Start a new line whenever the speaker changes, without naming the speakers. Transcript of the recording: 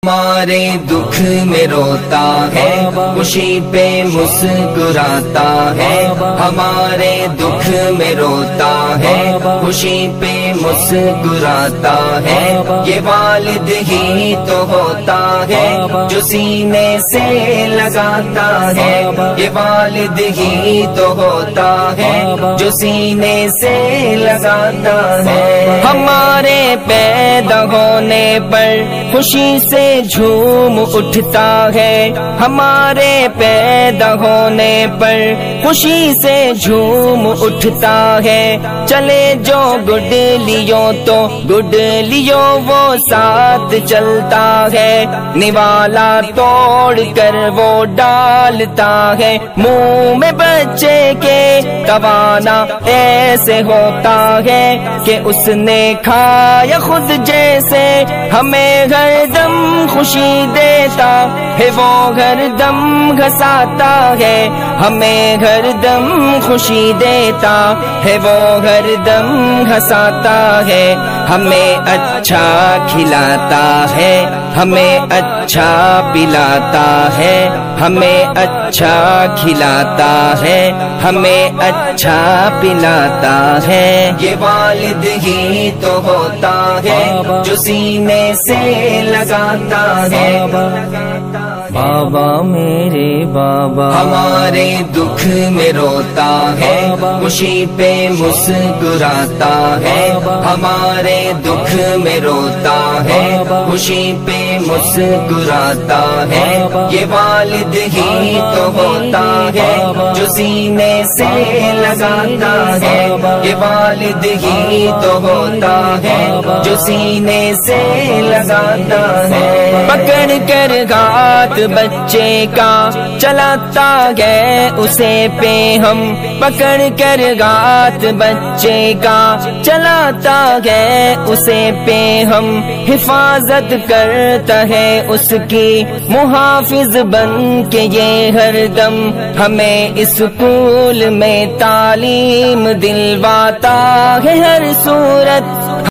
ہمارے دکھ میں روتا ہے، خوشی پہ مسکراتا ہے، ہمارے دکھ میں روتا ہے، خوشی پہ مسکراتا ہے، یہ والد ہی تو ہوتا ہے جو سینے سے لگاتا ہے، یہ والد ہی تو ہوتا ہے جو سینے سے لگاتا ہے، ہمارے پیدا ہونے پر خوشی سے جھوم اٹھتا ہے، ہمارے پیدا ہونے پر خوشی سے جھوم اٹھتا ہے، چلے جو گڈلیوں تو گڈلیوں وہ ساتھ چلتا ہے، نوالا توڑ کر وہ ڈالتا ہے منہ میں بچے کے، توانا ایسے ہوتا ہے کہ اس نے کھایا خود جیسے، ہمیں ہر دم خوشی دیتا ہے وہ ہر دم گھساتا ہے، ہمیں ہر دم خوشی دیتا ہے وہ ہر دم گھساتا ہے، ہمیں اچھا کھلاتا ہے، ہمیں اچھا پلاتا ہے، ہمیں اچھا کھلاتا ہے، ہمیں اچھا پلاتا ہے، یہ والد ہی تو ہوتا ہے جو سینے سے لگاتا ہے، بابا میرے بابا ہمارے دکھ میں روتا ہے، خوشی پہ مسکراتا ہے، ہمارے دکھ میں روتا ہے، خوشی پہ مسکراتا ہے، یہ والد ہی تو ہوتا ہے جو سینے سے لگاتا ہے، یہ والد ہی تو ہوتا ہے جو سینے سے لگاتا ہے، پکڑ کر ہاتھ بچے کا چلاتا ہے اسے پہ ہم، پکڑ کر ہاتھ بچے کا چلاتا ہے اسے پہ ہم، حفاظت کرتا ہے اس کی محافظ بن کے یہ ہر دم، ہمیں اسکول میں تعلیم دلواتا ہے ہر صورت